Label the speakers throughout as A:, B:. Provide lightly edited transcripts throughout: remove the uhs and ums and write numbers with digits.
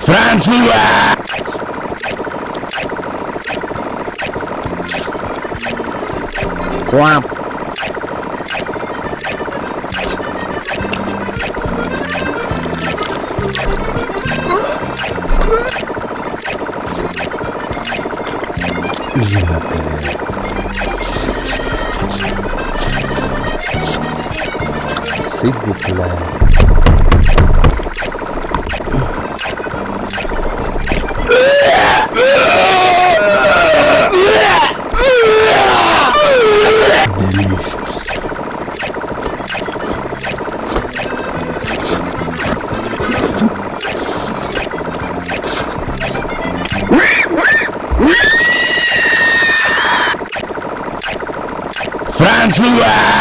A: François! Quoi? Je m'appelle... S'il vous plaît. François!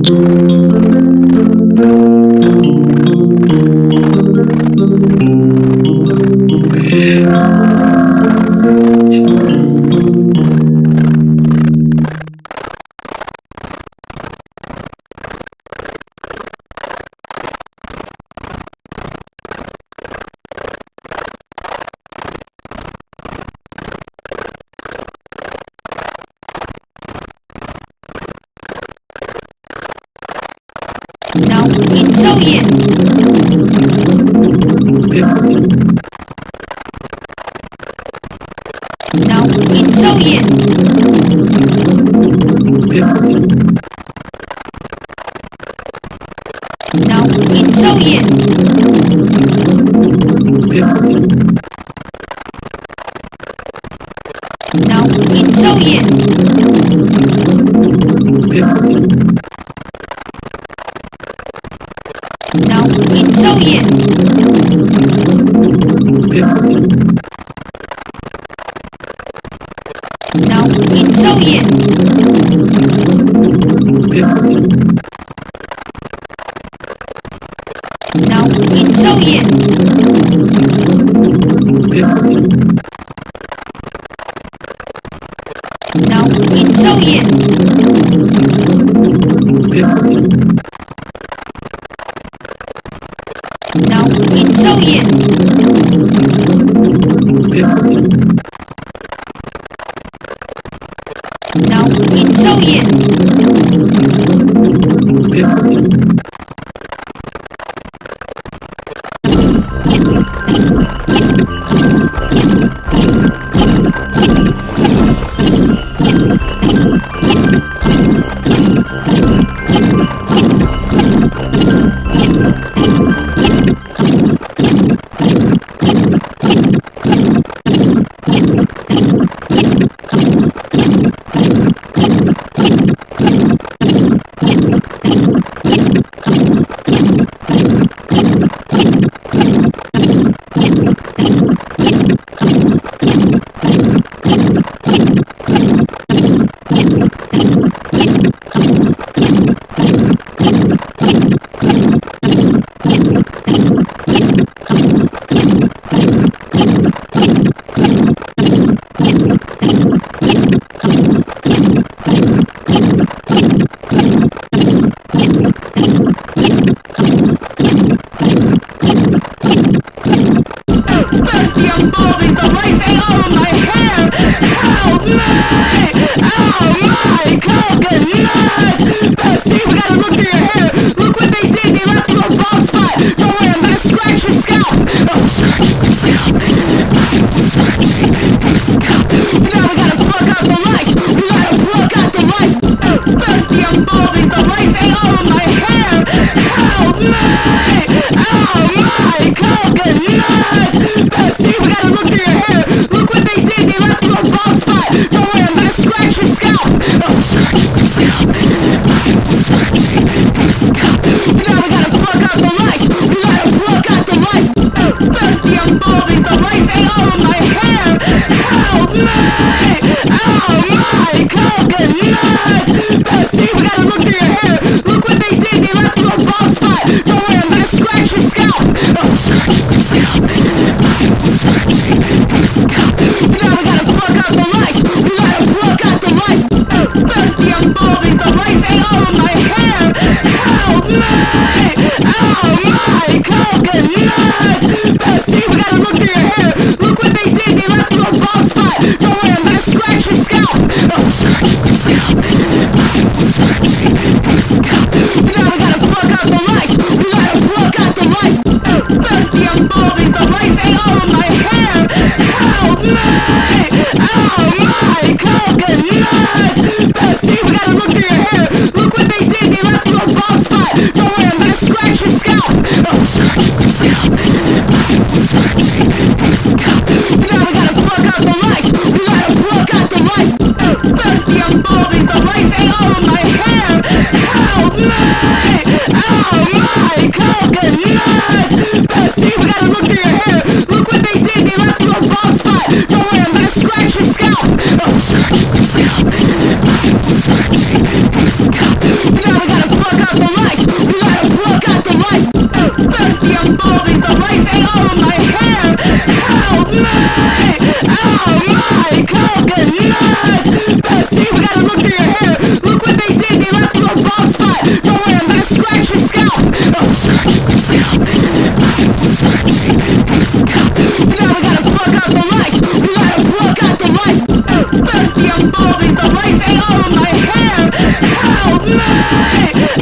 B: Noteworthy. Noteworthy. Noteworthy.
C: Now we gotta pluck Now we gotta pluck out the lice. We gotta pluck out the lice. Thirsty, I'm balding. The lice ate all of my hair. Help me!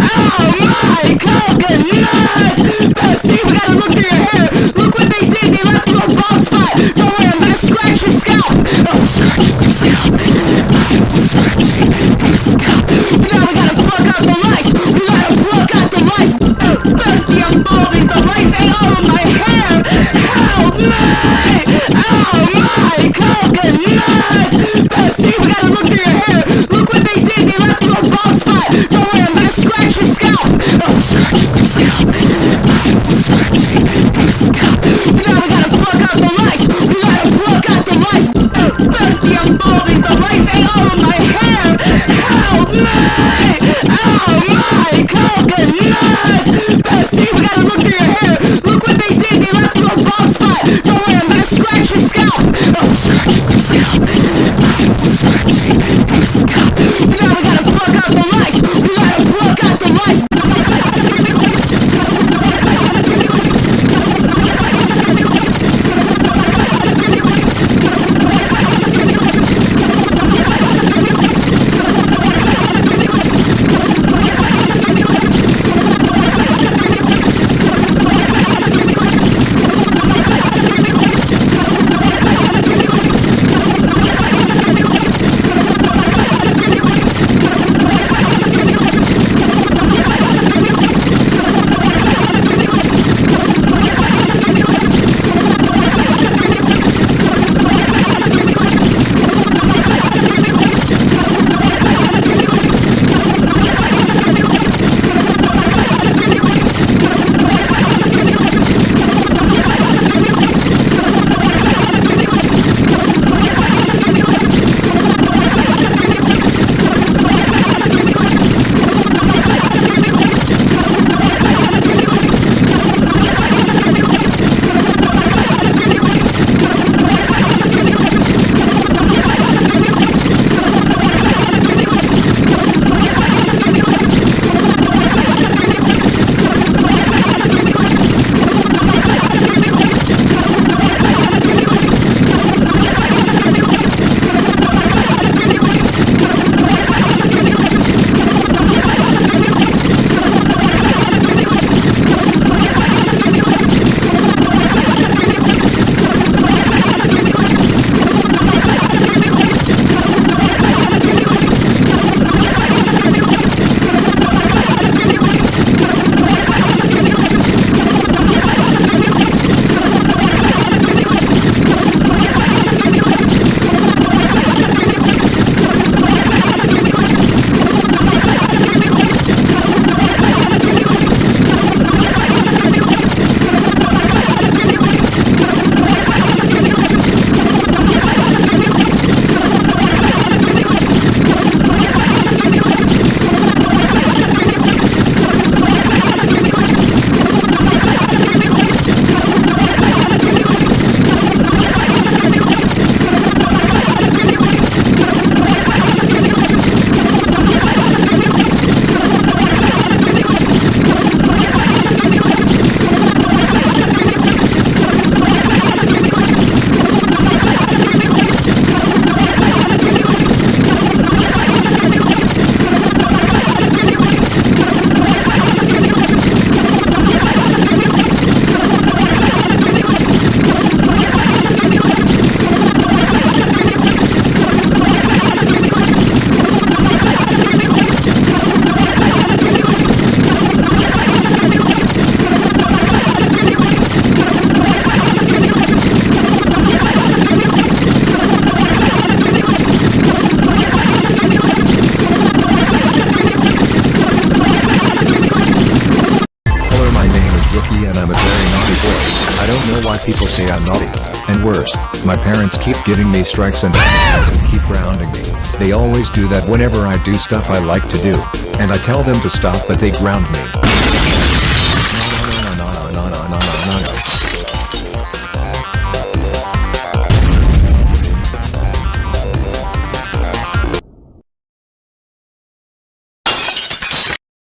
C: Oh my coconut! Thirsty, we gotta look through your hair. Look what they did. They left you a bald spot. Don't worry, I'm gonna scratch your scalp. Oh, scratching my scalp. I'm scratching my scalp. Now we gotta pluck out the lice. We gotta pluck out the lice. Thirsty, I'm balding. The lice ate all of my hair. Help me! Oh my coconut! Thirsty, we gotta look through your hair. Look what they did. They left you a bald spot. Don't worry, I'm gonna scratch your scalp. Oh, scratching my scalp. I'm scratching my scalp. Now we gotta pluck out the lice. We gotta pluck out the lice. Thirsty, I'm balding. The lice ate all of my hair. Help me! Oh my coconut! Thirsty, we gotta look through your hair. Look what they did. They left you a bald spot. Don't worry, I'm gonna scratch your scalp. Oh, scratching my scalp. I'm scratching my scalp. Now we gotta pluck out the lice. We gotta pluck out the lice.
D: why people say I'm naughty. And worse, my parents keep giving me strikes and keep grounding me. They always do that whenever I do stuff I like to do. And I tell them to stop, but they ground me.